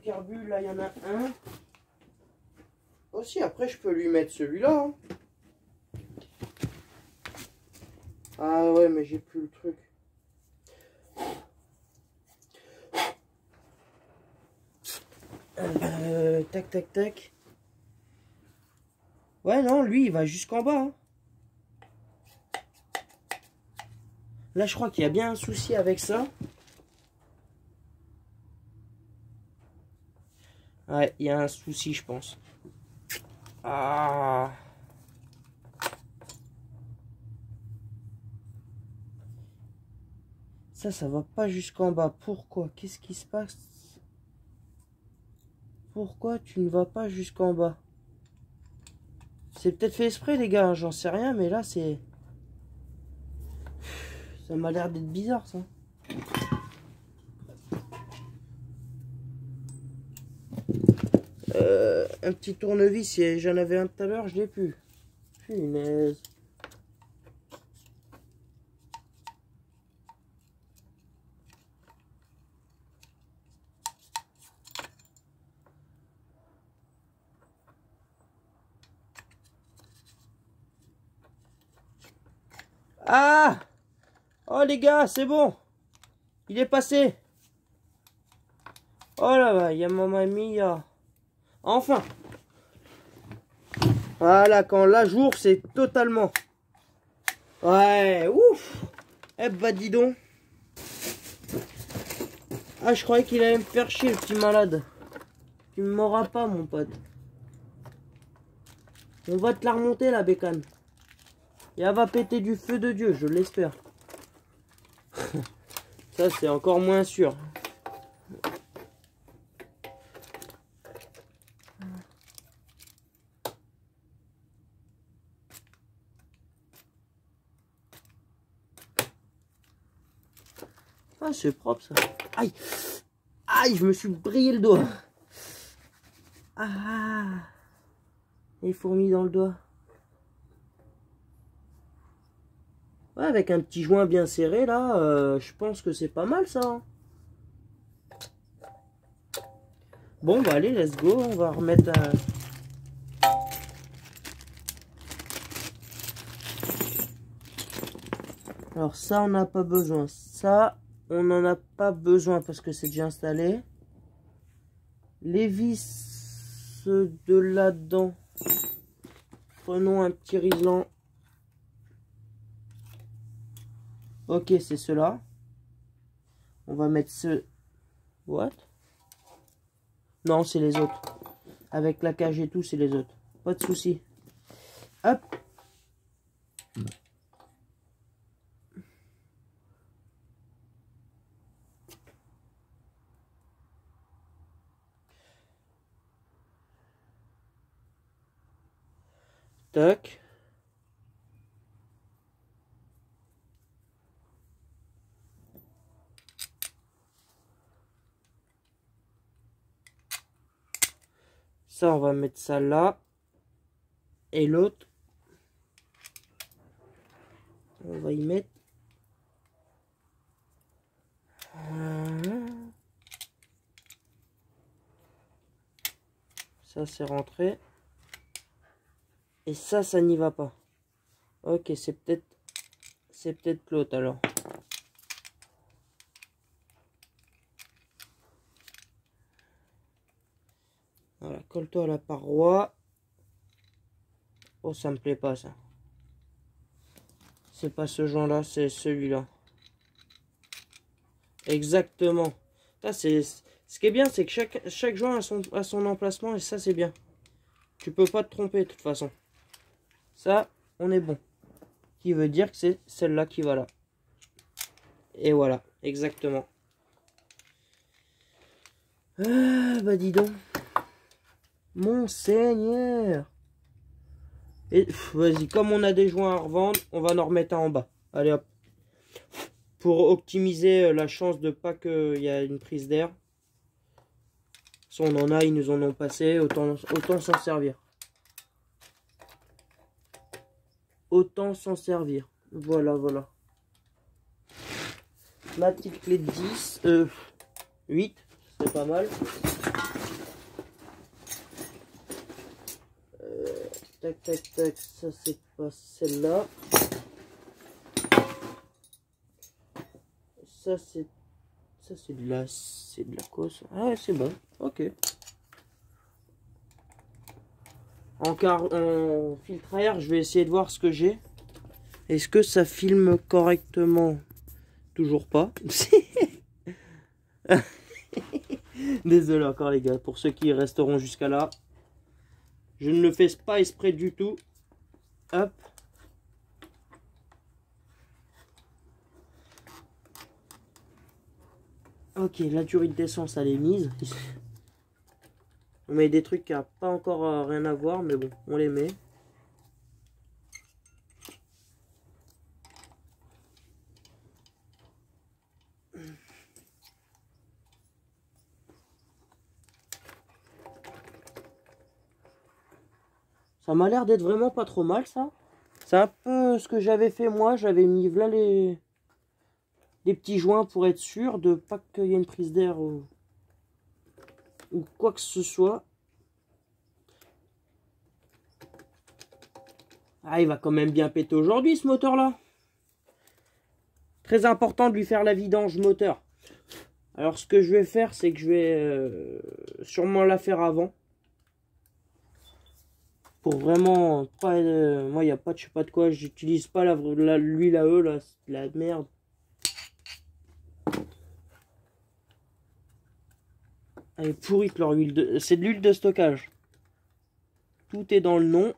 Carbu, là il y en a un. Aussi, après je peux lui mettre celui-là. Hein. Ah ouais, mais j'ai plus le truc. Tac. Ouais, non, lui il va jusqu'en bas. Hein. Là, je crois qu'il y a bien un souci avec ça. Ouais, il y a un souci, je pense. Ah. Ça va pas jusqu'en bas. Pourquoi? Qu'est-ce qui se passe? Pourquoi tu ne vas pas jusqu'en bas? C'est peut-être fait exprès, les gars. J'en sais rien, mais là, c'est... Ça m'a l'air d'être bizarre, ça. Un petit tournevis, j'en avais un tout à l'heure, je l'ai plus. Punaise. Ah! Oh les gars, c'est bon. Il est passé. Oh là là, il y a Mamma Mia. Enfin. Voilà, quand la jour, c'est totalement. Ouais, ouf. Eh bah dis donc. Ah, je croyais qu'il allait me faire chier, le petit malade. Tu ne m'auras pas, mon pote. On va te la remonter, la bécane. Et elle va péter du feu de Dieu, je l'espère. Ça, c'est encore moins sûr. Ah, c'est propre, ça. Aïe. Aïe, je me suis brillé le doigt. Ah. Les fourmis dans le doigt. Ouais, avec un petit joint bien serré, là, je pense que c'est pas mal, ça. Hein. Bon, bah allez, let's go. On va remettre un... Alors ça, on n'a pas besoin. Ça, on n'en a pas besoin parce que c'est déjà installé. Les vis de là-dedans. Prenons un petit riselant. Ok, c'est cela. On va mettre ce... What? Non, c'est les autres. Avec la cage et tout, c'est les autres. Pas de souci. Hop. Tac. Ça, on va mettre ça là. Et l'autre, on va y mettre. Ça, c'est rentré. Et ça n'y va pas. Ok, c'est peut-être l'autre alors. Voilà, colle-toi à la paroi. Oh, ça me plaît pas ça. C'est pas ce joint-là, c'est celui-là. Exactement. Ça, ce qui est bien, c'est que chaque joint a son emplacement et ça, c'est bien. Tu peux pas te tromper de toute façon. Ça, on est bon. Qui veut dire que c'est celle-là qui va là. Et voilà, exactement. Ah, bah dis donc. Mon Seigneur. Et vas-y, comme on a des joints à revendre, on va en remettre un en bas. Allez hop. Pour optimiser la chance de pas qu'il y ait une prise d'air. Si on en a, ils nous en ont passé, autant s'en servir. Autant s'en servir. Voilà, voilà. Ma petite clé de 10, 8, c'est pas mal. Tac, tac, tac, ça c'est pas celle-là. Ça c'est de la cosse. Ah ouais, c'est bon. Ok. En filtre à air, je vais essayer de voir ce que j'ai. Est-ce que ça filme correctement? Toujours pas. Désolé encore les gars, pour ceux qui resteront jusqu'à là. Je ne le fais pas exprès du tout. Hop. Ok, la durée d'essence elle est mise. On met des trucs qui n'ont pas encore rien à voir, mais bon, on les met. Ça m'a l'air d'être vraiment pas trop mal ça. C'est un peu ce que j'avais fait moi, j'avais mis là les petits joints pour être sûr de pas qu'il y ait une prise d'air ou quoi que ce soit. Ah, il va quand même bien péter aujourd'hui ce moteur là. Très important de lui faire la vidange moteur. Alors ce que je vais faire, c'est que je vais sûrement la faire avant. Pour vraiment pas... moi, il n'y a pas de je sais pas de quoi. J'utilise pas l'huile à eux, là, c'est de la merde. Elle est pourrite leur huile de... C'est de l'huile de stockage. Tout est dans le nom.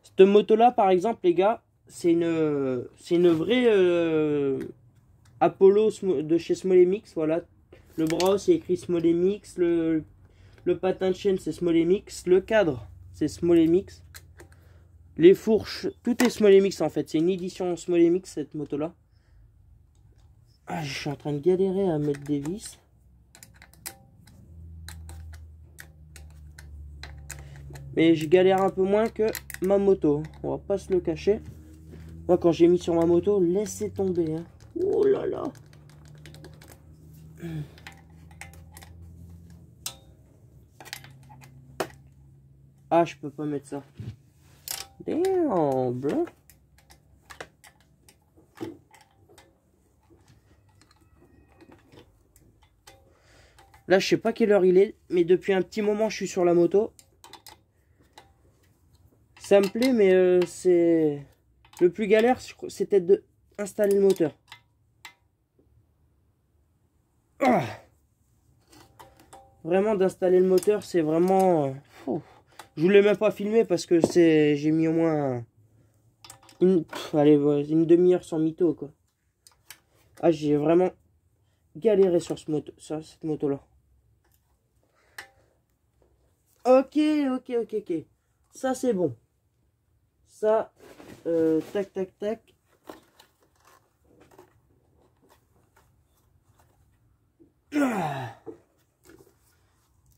Cette moto-là, par exemple, les gars, c'est une vraie Apollo de chez Smolemix, voilà. Le bras, c'est écrit Smolemix. Le patin de chaîne, c'est Smolemix. Le cadre, c'est Smolemix. Les fourches, tout est Smolemix en fait. C'est une édition Smolemix cette moto-là. Ah, je suis en train de galérer à mettre des vis. Mais je galère un peu moins que ma moto. On va pas se le cacher. Moi, quand j'ai mis sur ma moto, laissez tomber. Hein. Oh là là. Ah, je peux pas mettre ça. Damn, bro. Là, je sais pas quelle heure il est, mais depuis un petit moment, je suis sur la moto. Ça me plaît, mais c'est... Le plus galère, c'était de installer le moteur. Ah, vraiment, d'installer le moteur, c'est vraiment... Je voulais même pas filmer parce que c'est... J'ai mis au moins... Allez, une demi-heure sans mytho, quoi. Ah, j'ai vraiment galéré sur cette moto-là. Ok. Ça, c'est bon. Ça, tac.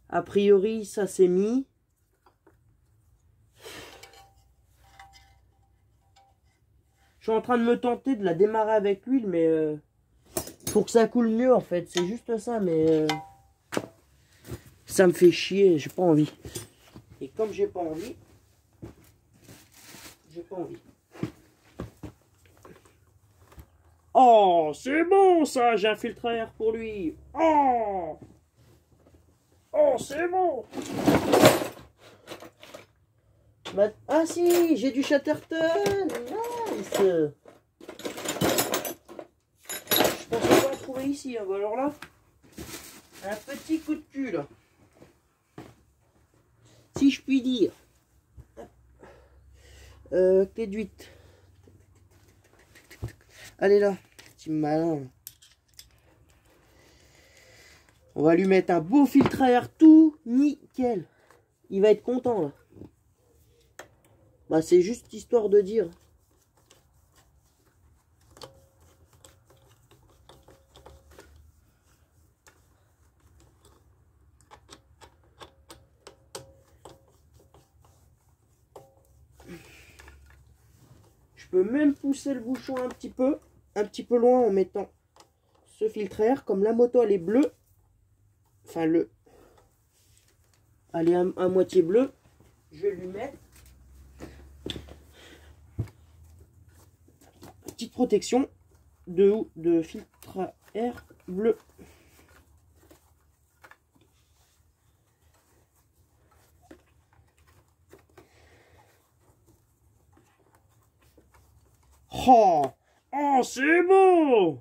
A priori, ça c'est mis. Je suis en train de me tenter de la démarrer avec l'huile, mais pour que ça coule mieux en fait. C'est juste ça, mais ça me fait chier. J'ai pas envie. Et comme j'ai pas envie, Oh, c'est bon ça, j'ai un filtre à air pour lui. Oh, c'est bon. Ah si, j'ai du Chatterton. Nice. Je pensais pas en trouver ici. Hein. Alors là, un petit coup de cul là. Si je puis dire. Clé de 8. Allez là, petit malin. On va lui mettre un beau filtre à air tout nickel. Il va être content là. Bah c'est juste histoire de dire. peux même pousser le bouchon un petit peu loin en mettant ce filtre air. Comme la moto elle est bleue, enfin elle est à moitié bleue, je vais lui mettre petite protection de filtre à air bleu. Oh, oh c'est beau!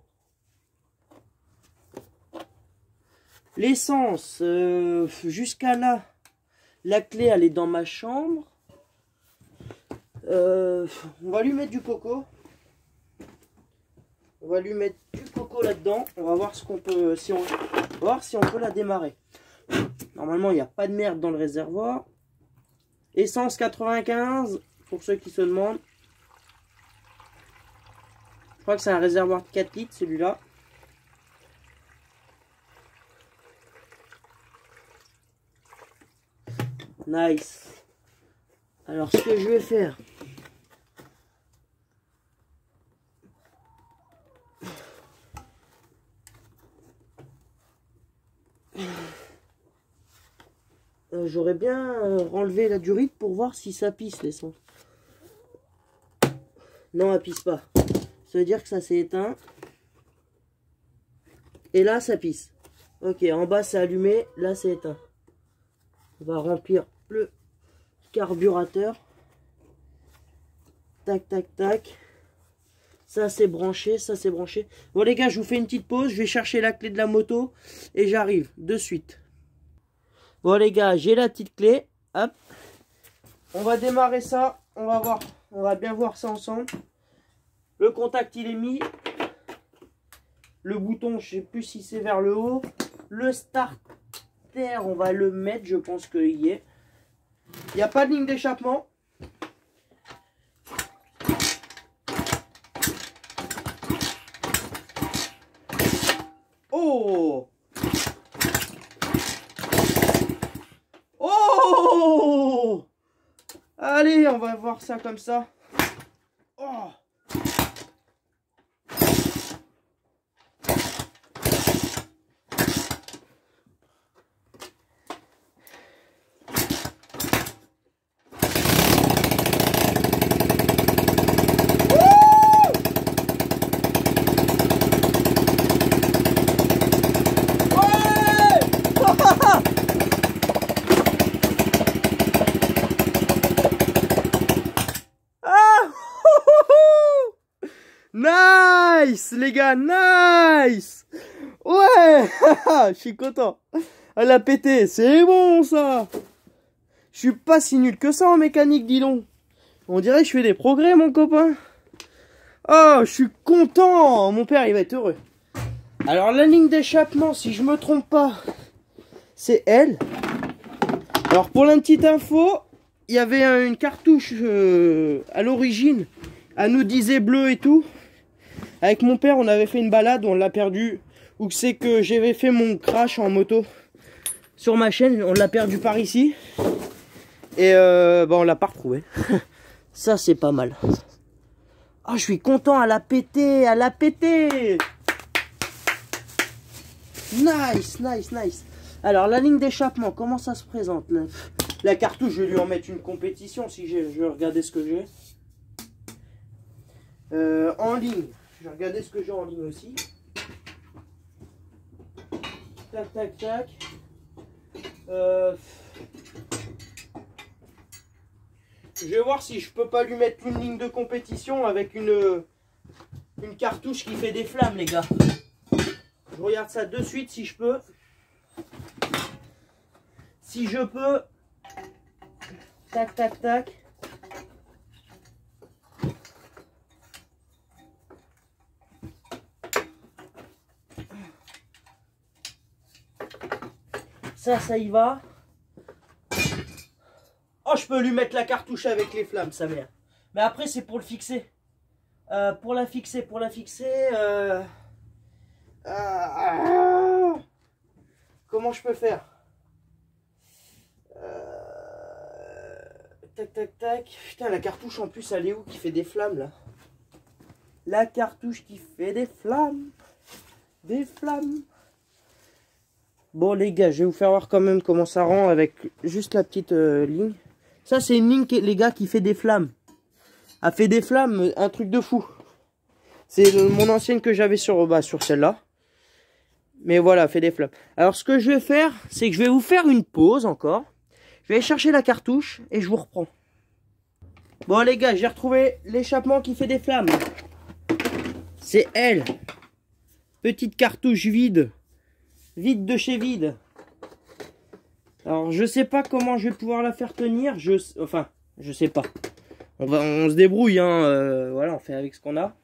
L'essence, jusqu'à là, la clé elle est dans ma chambre. On va lui mettre du coco. On va lui mettre du coco là-dedans. On va voir ce qu'on peut, si on peut la démarrer. Normalement, il n'y a pas de merde dans le réservoir. Essence 95, pour ceux qui se demandent. Je crois que c'est un réservoir de 4 litres, celui-là. Nice. Alors, ce que je vais faire... J'aurais bien renlevé la durite pour voir si ça pisse l'essence. Non, elle pisse pas. Ça veut dire que ça s'est éteint. Et là, ça pisse. Ok, en bas, c'est allumé. Là, c'est éteint. On va remplir le carburateur. Tac, tac, tac. Ça, c'est branché. Ça, c'est branché. Bon, les gars, je vous fais une petite pause. Je vais chercher la clé de la moto. Et j'arrive de suite. Bon, les gars, j'ai la petite clé. Hop. On va démarrer ça. On va voir. On va bien voir ça ensemble. Le contact, il est mis. Le bouton, je sais plus si c'est vers le haut. Le starter, on va le mettre. Je pense qu'il y est. Il n'y a pas de ligne d'échappement. Oh! Oh! Allez, on va voir ça comme ça. Oh! Nice les gars, nice. Ouais. Je suis content. Elle a pété, c'est bon ça. Je suis pas si nul que ça en mécanique, dis donc. On dirait que je fais des progrès mon copain. Oh, je suis content. Mon père il va être heureux. Alors la ligne d'échappement, si je me trompe pas, c'est elle. Alors pour la petite info, il y avait une cartouche à l'origine. Elle nous disait bleu et tout. Avec mon père, on avait fait une balade, on l'a perdu. Ou que c'est que j'avais fait mon crash en moto sur ma chaîne, on l'a perdu par ici. Et on l'a pas retrouvé. Ça, c'est pas mal. Oh, je suis content, elle a pété, elle a pété. Nice, nice, nice. Alors, la ligne d'échappement, comment ça se présente? La cartouche, je vais lui en mettre une compétition si je vais regarder ce que j'ai. En ligne. Je vais regarder ce que j'ai en ligne aussi. Tac, tac, tac. Je vais voir si je peux pas lui mettre une ligne de compétition avec une cartouche qui fait des flammes, les gars. Je regarde ça de suite si je peux. Si je peux. Tac, tac, tac. Ça y va. Oh, je peux lui mettre la cartouche avec les flammes, sa mère. Mais après, c'est pour le fixer. Pour la fixer. Comment je peux faire? Tac, tac, tac. Putain, la cartouche en plus, elle est où qui fait des flammes là? La cartouche qui fait des flammes. Des flammes. Bon les gars, je vais vous faire voir quand même comment ça rend avec juste la petite ligne. Ça c'est une ligne, les gars, qui fait des flammes. A fait des flammes, un truc de fou. C'est mon ancienne que j'avais sur celle-là. Mais voilà, fait des flammes. Alors ce que je vais faire, c'est que je vais vous faire une pause encore. Je vais aller chercher la cartouche et je vous reprends. Bon les gars, j'ai retrouvé l'échappement qui fait des flammes. C'est elle. Petite cartouche vide. Vide de chez vide. Alors je sais pas comment je vais pouvoir la faire tenir. Je sais pas. On se débrouille, hein. Voilà, on fait avec ce qu'on a.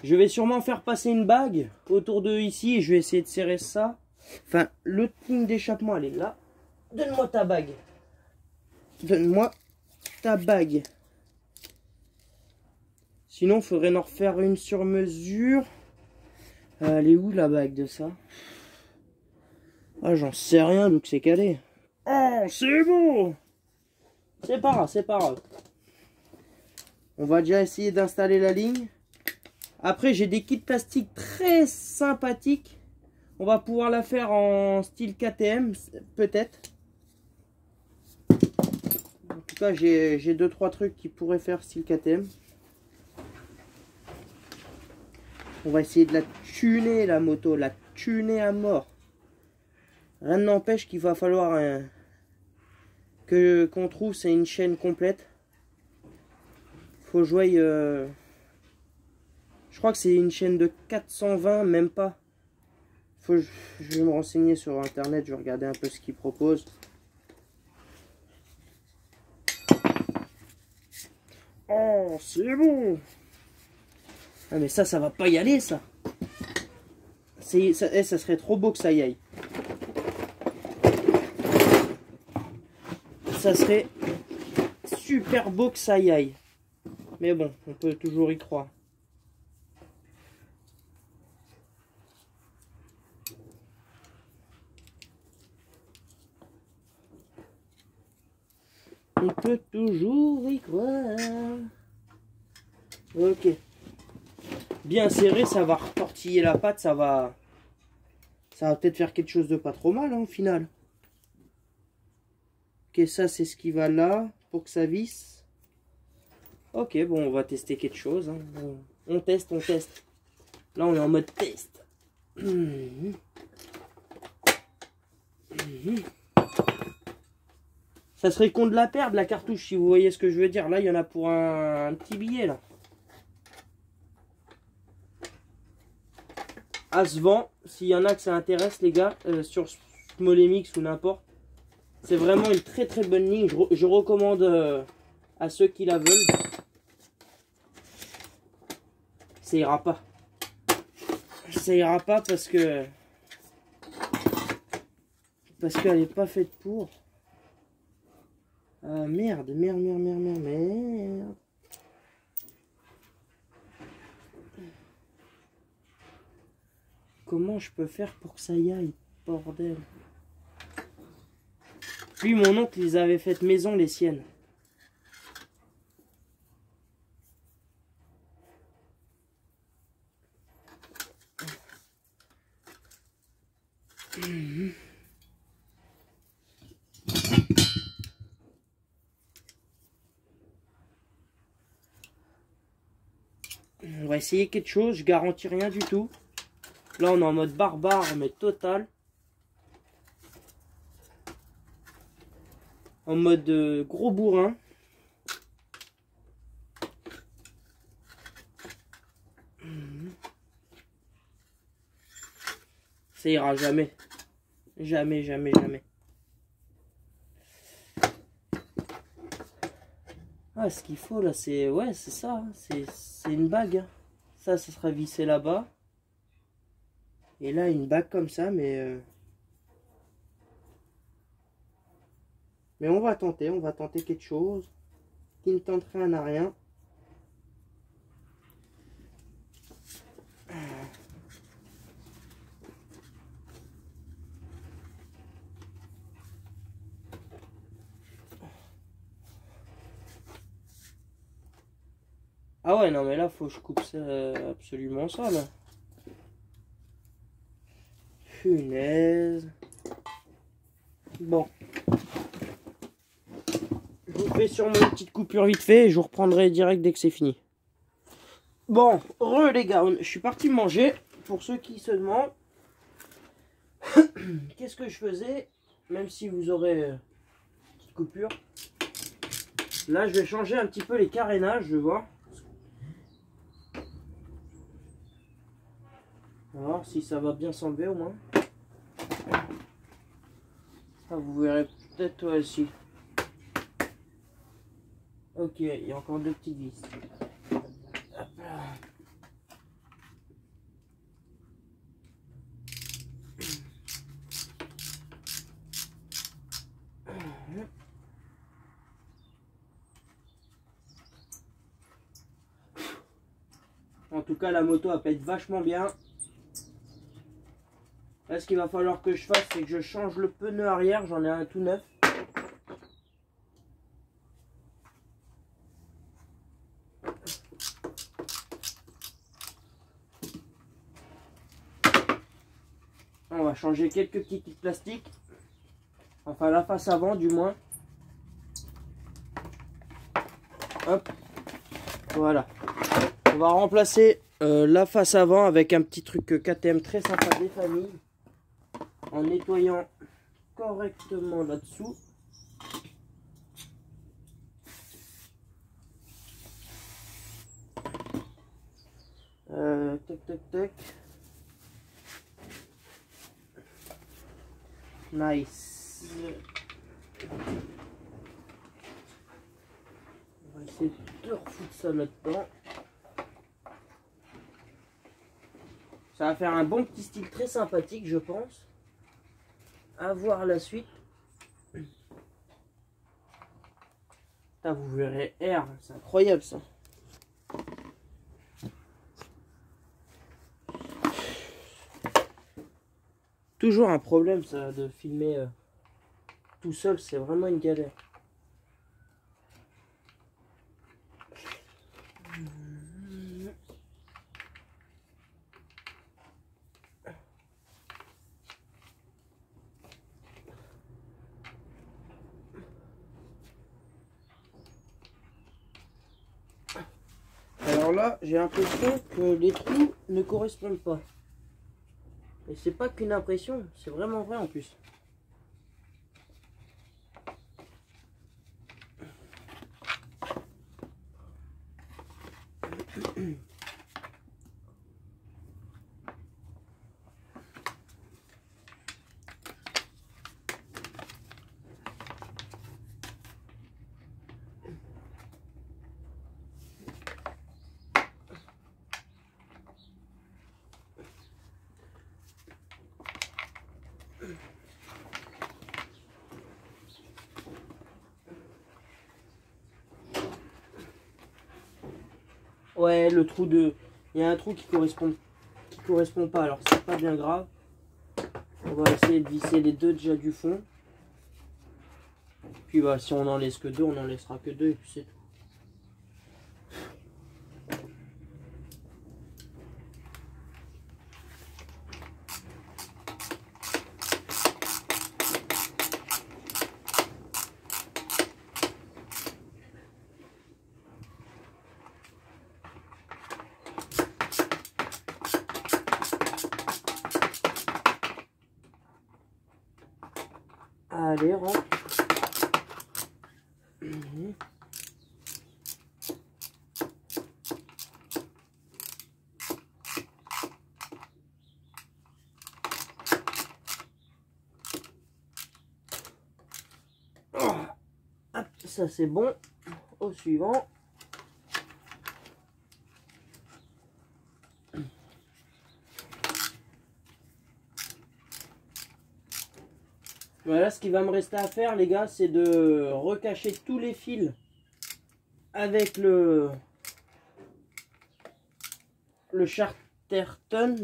Je vais sûrement faire passer une bague autour de ici et je vais essayer de serrer ça. Enfin, le ligne d'échappement, elle est là. Donne-moi ta bague. Donne-moi ta bague. Sinon, il faudrait en refaire une sur mesure. Elle est où la bague de ça? Ah, j'en sais rien d'où que c'est calé. Oh, c'est beau! C'est pas grave, c'est pas grave. On va déjà essayer d'installer la ligne. Après, j'ai des kits plastiques très sympathiques. On va pouvoir la faire en style KTM, peut-être. En tout cas, j'ai 2-3 trucs qui pourraient faire style KTM. On va essayer de la tuner, la moto, la tuner à mort. Rien n'empêche qu'il va falloir qu'on trouve, c'est une chaîne complète. Faut jouer... je crois que c'est une chaîne de 420, même pas. Je vais me renseigner sur internet, je vais regarder un peu ce qu'ils proposent. Oh, c'est bon! Ah mais ça va pas y aller, ça. Ça serait trop beau que ça y aille. Ça serait super beau que ça y aille. Mais bon, on peut toujours y croire. On peut toujours y croire. Ok. Bien serré, ça va retortiller la pâte, ça va peut-être faire quelque chose de pas trop mal, hein, au final. Ok, ça c'est ce qui va là, pour que ça visse. Ok, bon, on va tester quelque chose. Hein. On teste, on teste. Là, on est en mode test. Ça serait con de la perdre, la cartouche, si vous voyez ce que je veux dire. Là, il y en a pour un petit billet, là. À ce vent, s'il y en a que ça intéresse, les gars, sur Smolemix ou n'importe. C'est vraiment une très très bonne ligne. Je recommande à ceux qui la veulent. Ça ira pas. Ça ira pas parce qu'elle n'est pas faite pour. Ah merde, merde. Comment je peux faire pour que ça y aille, bordel? Lui, mon oncle, ils avaient fait maison, les siennes. On va essayer quelque chose, je garantis rien du tout. Là, on est en mode barbare, mais total. En mode gros bourrin. Ça ira jamais. Jamais. Ah, ce qu'il faut là, c'est... Ouais, c'est ça. Hein. C'est une bague. Hein. Ça sera vissé là-bas. Et là, une bague comme ça, mais on va tenter quelque chose qui ne tente rien à rien. Ah ouais, non mais là, faut que je coupe ça, absolument ça, là. Punaise. Bon. Je vous fais sûrement une petite coupure vite fait et je vous reprendrai direct dès que c'est fini. Bon, les gars, je suis parti manger. Pour ceux qui se demandent, qu'est-ce que je faisais, même si vous aurez une petite coupure. Là, je vais changer un petit peu les carénages, je vais voir. On va voir si ça va bien s'enlever au moins. Ah, vous verrez peut-être toi aussi. Ok, il y a encore deux petites vis. Hop là. En tout cas, la moto elle pète vachement bien. Là, ce qu'il va falloir que je fasse, c'est que je change le pneu arrière. J'en ai un tout neuf. On va changer quelques petits kits plastiques. Enfin, la face avant, du moins. Hop. Voilà. On va remplacer la face avant avec un petit truc KTM très sympa des familles. En nettoyant correctement là-dessous. Tac, tac, tac. Nice. On va essayer de refoutre ça là-dedans. Ça va faire un bon petit style très sympathique, je pense. À voir la suite. Putain, vous verrez R, c'est incroyable ça. Toujours un problème ça de filmer tout seul, c'est vraiment une galère. Alors là, j'ai l'impression que les trous ne correspondent pas. Et c'est pas qu'une impression, c'est vraiment vrai en plus. Ouais, le trou de... Il y a un trou qui correspond pas, alors c'est pas bien grave. On va essayer de visser les deux déjà du fond. Puis bah, si on en laisse que deux, on en laissera que deux et puis c'est tout. Allez, rentre. Hop, ça c'est bon. Au suivant. Voilà, ce qui va me rester à faire, les gars, c'est de recacher tous les fils avec le Chatterton.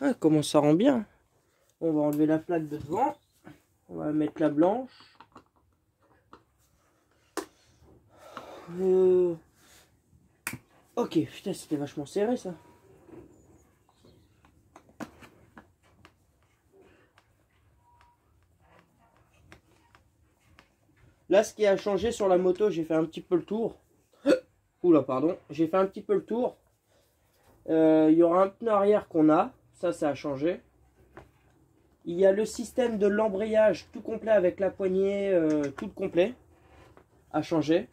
Ah, comment ça rend bien. On va enlever la plaque de devant. On va mettre la blanche. Ok, putain, c'était vachement serré ça. Là, ce qui a changé sur la moto, j'ai fait un petit peu le tour. Oula, pardon. J'ai fait un petit peu le tour. Il y aura un pneu arrière qu'on a. Ça a changé. Il y a le système de l'embrayage tout complet avec la poignée, tout complet. A changé.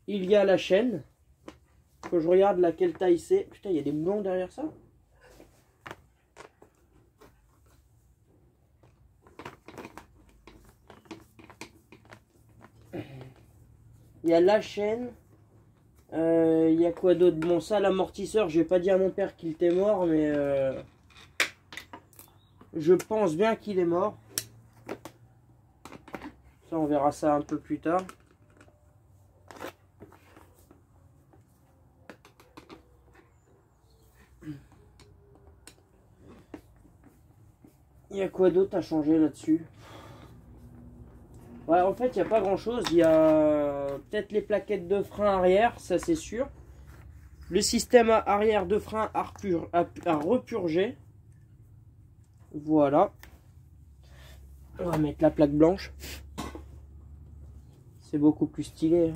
Il y a la chaîne. Que je regarde laquelle taille c'est. Putain, il y a des boulons derrière ça. Il y a la chaîne. Il y a quoi d'autre? Bon, ça, l'amortisseur, je vais pas dire à mon père qu'il était mort, mais je pense bien qu'il est mort. Ça, on verra ça un peu plus tard. Il y a quoi d'autre à changer là-dessus? Ouais, en fait, il n'y a pas grand-chose. Il y a peut-être les plaquettes de frein arrière, ça c'est sûr. Le système arrière de frein à repurger. Voilà. On va mettre la plaque blanche. C'est beaucoup plus stylé.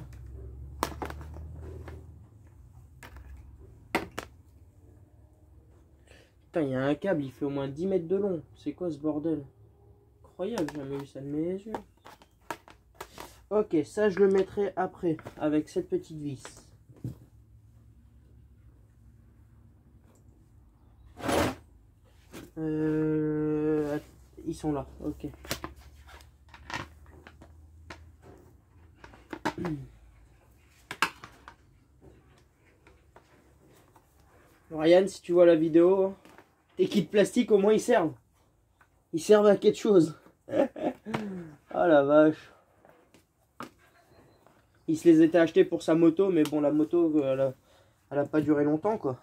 Putain, il y a un câble, il fait au moins 10 mètres de long. C'est quoi ce bordel? Incroyable, j'ai jamais vu ça de mes yeux. Ok, ça je le mettrai après, avec cette petite vis. Ils sont là, ok. Ryan, si tu vois la vidéo, tes kits plastiques au moins ils servent. Ils servent à quelque chose. Ah la vache. Il se les était achetés pour sa moto, mais bon, la moto, elle a pas duré longtemps, quoi.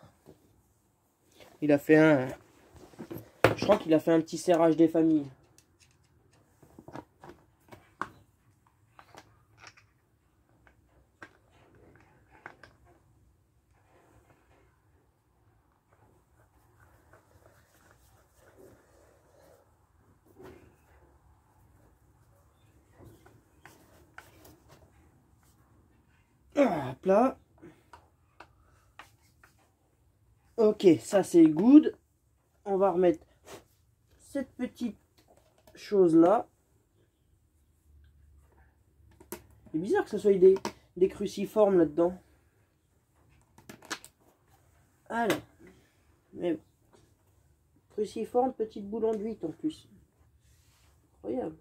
Il a fait un... Je crois qu'il a fait un petit serrage des familles. Hop là. Ok, ça c'est good. On va remettre cette petite chose là. C'est bizarre que ce soit des cruciformes là-dedans. Alors, mais cruciforme, petite boule en 8 en plus. Incroyable.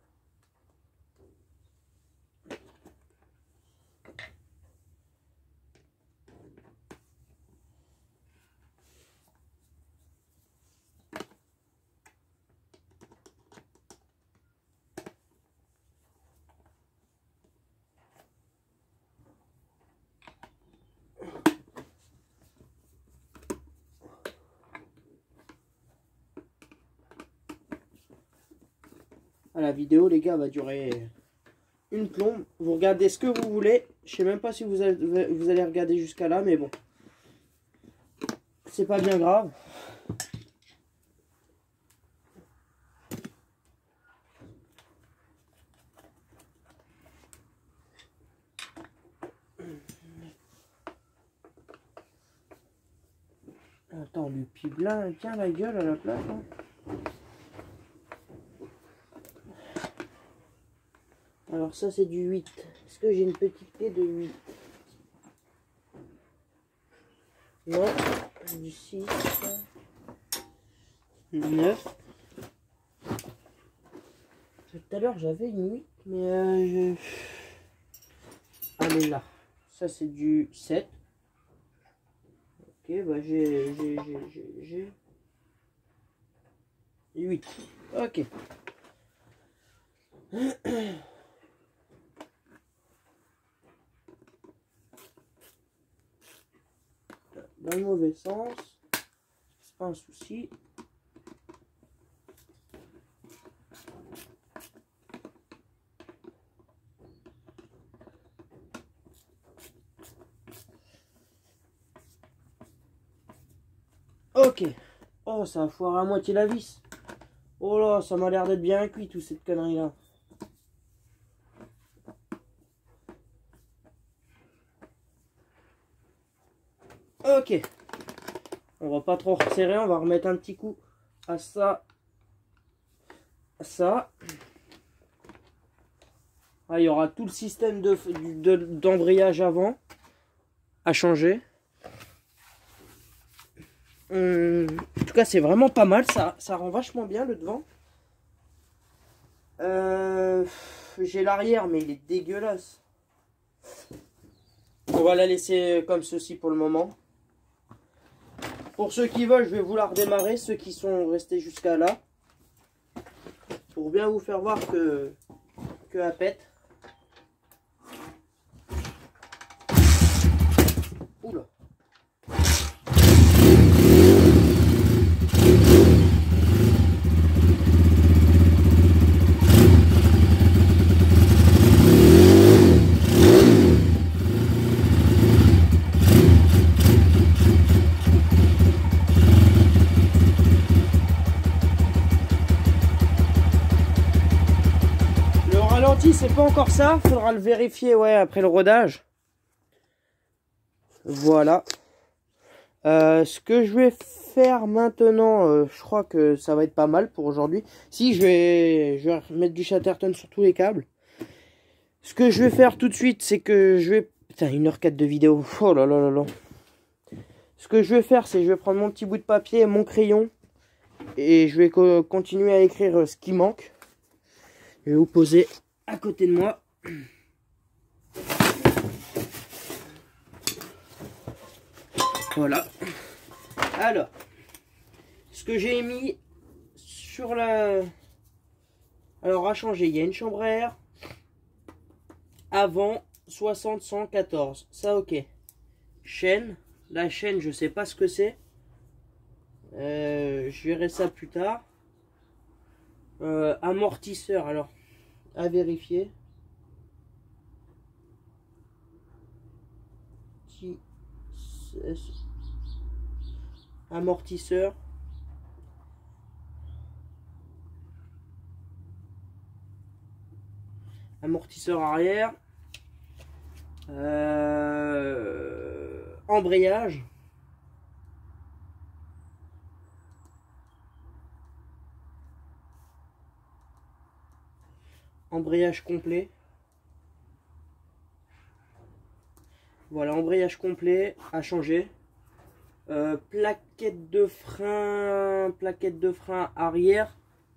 La vidéo, les gars, va durer une plombe. Vous regardez ce que vous voulez. Je sais même pas si vous allez regarder jusqu'à là, mais bon. C'est pas bien grave. Attends, lui plie bien la gueule à la place. Hein. Alors ça c'est du 8. Est-ce que j'ai une petite clé de 8? Non, du 6. 9. Tout à l'heure j'avais une 8, mais elle est là. Ça c'est du 7. Ok, bah j'ai 8. Ok. Dans le mauvais sens, c'est pas un souci. Ok. Oh, ça a foiré à moitié la vis. Oh là, ça m'a l'air d'être bien cuit, toute cette connerie-là. Ok. On va pas trop resserrer, on va remettre un petit coup à ça. À ça. Ah, il y aura tout le système d'embrayage avant à changer. En tout cas, c'est vraiment pas mal. Ça rend vachement bien le devant. J'ai l'arrière, mais il est dégueulasse. On va la laisser comme ceci pour le moment. Pour ceux qui veulent, je vais vous la redémarrer. Ceux qui sont restés jusqu'à là. Pour bien vous faire voir que elle pète. Oula. Le ralenti, c'est pas encore ça. Faudra le vérifier, ouais, après le rodage. Voilà. Ce que je vais faire maintenant, je crois que ça va être pas mal pour aujourd'hui. Si, je vais mettre du Chatterton sur tous les câbles. Ce que je vais faire tout de suite, c'est que je vais... Putain, 1h04 de vidéo. Oh là là là là. Ce que je vais faire, c'est que je vais prendre mon petit bout de papier et mon crayon. Et je vais continuer à écrire ce qui manque. Je vais vous poser à côté de moi. Voilà. Alors, ce que j'ai mis sur la... Alors, à changer, il y a une chambre à air. Avant, 60-114. Ça, ok. Chaîne. La chaîne, je sais pas ce que c'est. Je verrai ça plus tard. Amortisseur, alors, à vérifier. Amortisseur. Amortisseur arrière. Embrayage. Embrayage complet. Voilà, embrayage complet à changer. Plaquette de frein arrière.